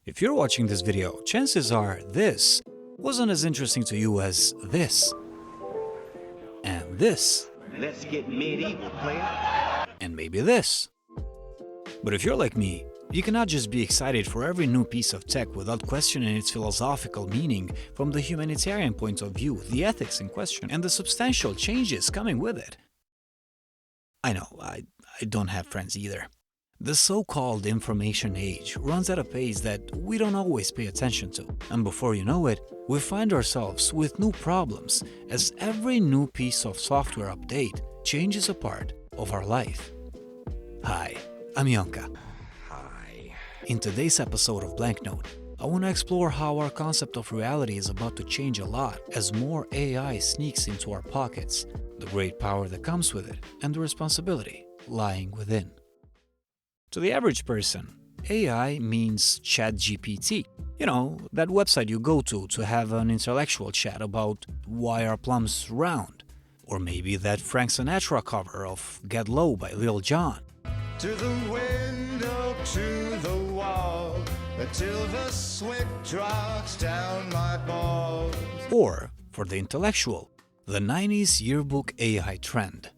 If you're watching this video, chances are this wasn't as interesting to you as this, and this, Let's get medieval, player. and maybe this. But if you're like me, you cannot just be excited for every new piece of tech without questioning its philosophical meaning from the humanitarian point of view, the ethics in question, and the substantial changes coming with it. I know, I don't have friends either. The so-called information age runs at a pace that we don't always pay attention to, and before you know it, we find ourselves with new problems as every new piece of software update changes a part of our life. Hi, I'm Yonka. Hi. In today's episode of Blank Note, I want to explore how our concept of reality is about to change a lot as more AI sneaks into our pockets, the great power that comes with it, and the responsibility lying within. To the average person, AI means ChatGPT. You know, that website you go to have an intellectual chat about why are plums round. Or maybe that Frank Sinatra cover of Get Low by Lil Jon. To the window, to the wall, until the sweat drops down my balls. Or, for the intellectual, the 90s yearbook AI trend.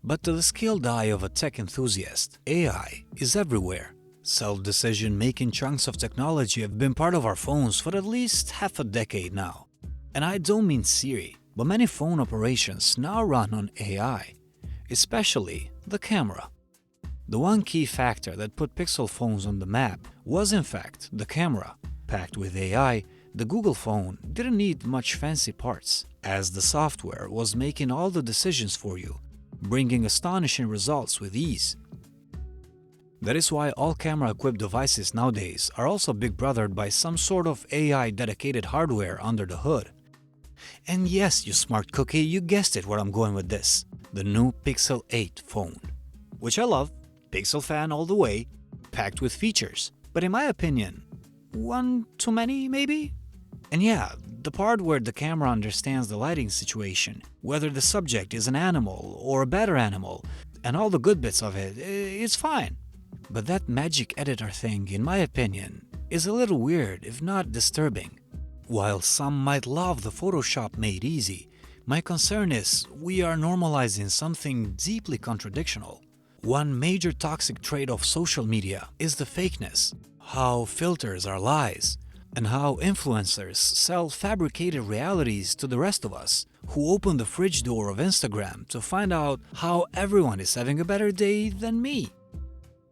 But to the skilled eye of a tech enthusiast, AI is everywhere. Self-decision-making chunks of technology have been part of our phones for at least half a decade now. And I don't mean Siri, but many phone operations now run on AI, especially the camera. The one key factor that put Pixel phones on the map was in fact the camera. Packed with AI, the Google phone didn't need much fancy parts, as the software was making all the decisions for you, bringing astonishing results with ease. That is why all camera-equipped devices nowadays are also big brothered by some sort of AI-dedicated hardware under the hood. And yes, you smart cookie, you guessed it where I'm going with this. The new Pixel 8 phone. Which I love, Pixel fan all the way, packed with features. But in my opinion, one too many maybe? And yeah, the part where the camera understands the lighting situation, whether the subject is an animal or a better animal, and all the good bits of it, it's fine. But that magic editor thing, in my opinion, is a little weird, if not disturbing. While some might love the Photoshop made easy, my concern is we are normalizing something deeply contradictional. One major toxic trait of social media is the fakeness, how filters are lies, and how influencers sell fabricated realities to the rest of us, who open the fridge door of Instagram to find out how everyone is having a better day than me.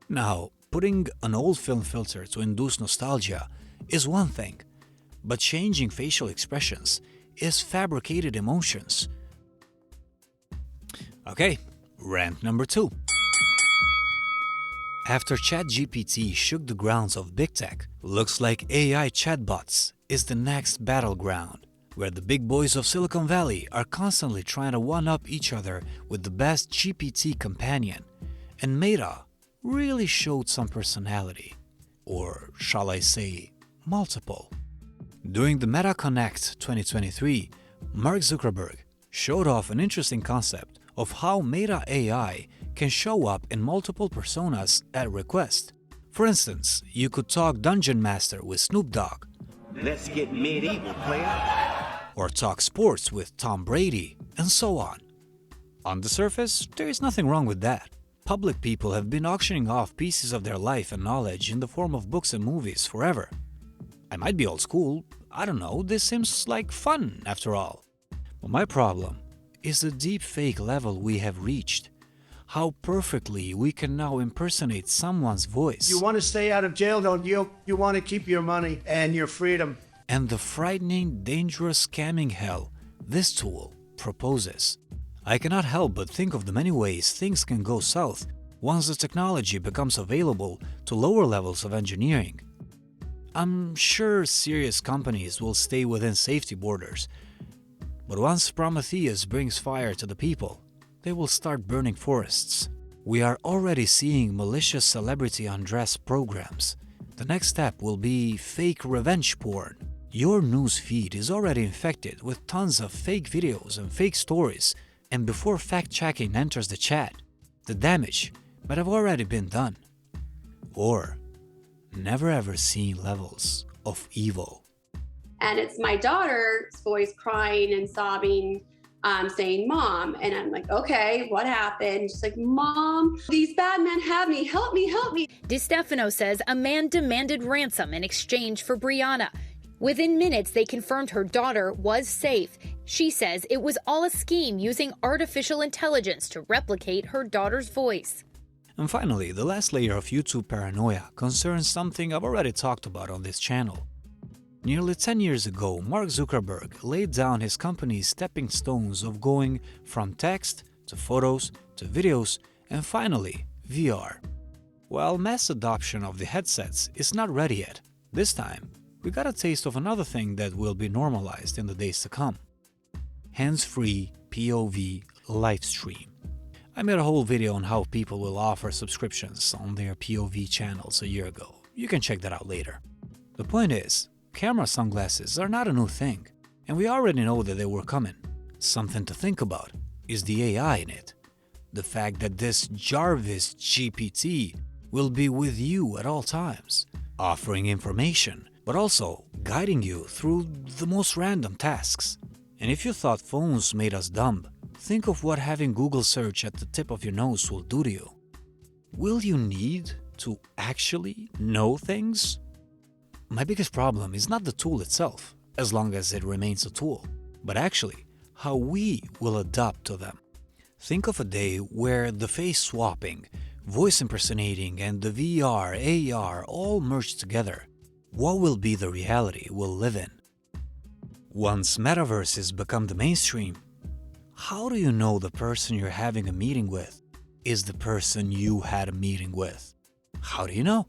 Now, putting an old film filter to induce nostalgia is one thing, but changing facial expressions is fabricated emotions. Okay, rant number 2. After ChatGPT shook the grounds of big tech, looks like AI chatbots is the next battleground, where the big boys of Silicon Valley are constantly trying to one-up each other with the best GPT companion, and Meta really showed some personality, or shall I say, multiple. During the Meta Connect 2023, Mark Zuckerberg showed off an interesting concept of how Meta AI can show up in multiple personas at request. For instance, you could talk Dungeon Master with Snoop Dogg, Let's get medieval, player. or talk sports with Tom Brady, and so on. On the surface, there is nothing wrong with that. Public people have been auctioning off pieces of their life and knowledge in the form of books and movies forever. I might be old school, I don't know, this seems like fun after all. But my problem is the deep fake level we have reached. How perfectly we can now impersonate someone's voice. You want to stay out of jail, don't you? You want to keep your money and your freedom. And the frightening, dangerous scamming hell this tool proposes. I cannot help but think of the many ways things can go south once the technology becomes available to lower levels of engineering. I'm sure serious companies will stay within safety borders, but once Prometheus brings fire to the people, they will start burning forests. We are already seeing malicious celebrity undress programs. The next step will be fake revenge porn. Your news feed is already infected with tons of fake videos and fake stories, and before fact-checking enters the chat, the damage might have already been done. Or never ever seen levels of evil. And it's my daughter's voice crying and sobbing, saying, "Mom." And I'm like, okay, what happened? She's like, "Mom, these bad men have me. Help me, help me." DiStefano says a man demanded ransom in exchange for Brianna. Within minutes, they confirmed her daughter was safe. She says it was all a scheme using artificial intelligence to replicate her daughter's voice. And finally, the last layer of YouTube paranoia concerns something I've already talked about on this channel. Nearly 10 years ago, Mark Zuckerberg laid down his company's stepping stones of going from text to photos to videos and finally VR. While mass adoption of the headsets is not ready yet, this time we got a taste of another thing that will be normalized in the days to come. Hands-free POV live stream. I made a whole video on how people will offer subscriptions on their POV channels a year ago. You can check that out later. The point is, camera sunglasses are not a new thing, and we already know that they were coming. Something to think about is the AI in it. The fact that this Jarvis GPT will be with you at all times, offering information, but also guiding you through the most random tasks. And if you thought phones made us dumb, think of what having Google search at the tip of your nose will do to you. Will you need to actually know things? My biggest problem is not the tool itself, as long as it remains a tool, but actually how we will adapt to them. Think of a day where the face swapping, voice impersonating, and the VR, AR all merge together. What will be the reality we'll live in? Once metaverses become the mainstream, how do you know the person you're having a meeting with is the person you had a meeting with? How do you know?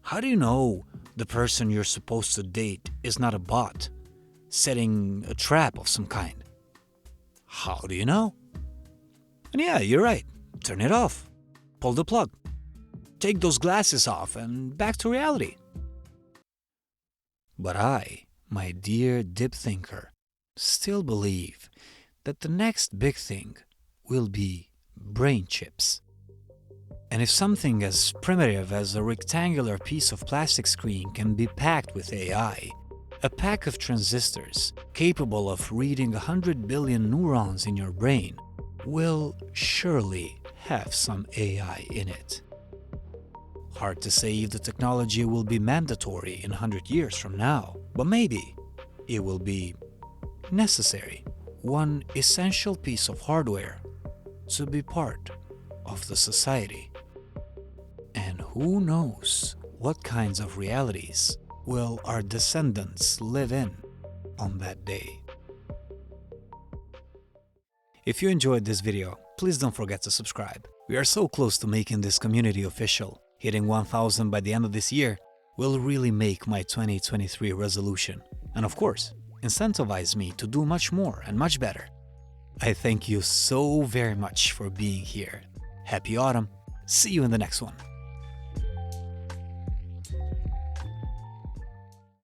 How do you know the person you're supposed to date is not a bot, setting a trap of some kind? How do you know? And yeah, you're right. Turn it off. Pull the plug. Take those glasses off and back to reality. But I, my dear deep thinker, still believe that the next big thing will be brain chips. And if something as primitive as a rectangular piece of plastic screen can be packed with AI, a pack of transistors capable of reading 100 billion neurons in your brain will surely have some AI in it. Hard to say if the technology will be mandatory in 100 years from now, but maybe it will be necessary, one essential piece of hardware to be part of the society. And who knows what kinds of realities will our descendants live in on that day. If you enjoyed this video, please don't forget to subscribe. We are so close to making this community official. Hitting 1,000 by the end of this year will really make my 2023 resolution. And of course, incentivize me to do much more and much better. I thank you so very much for being here. Happy autumn. See you in the next one.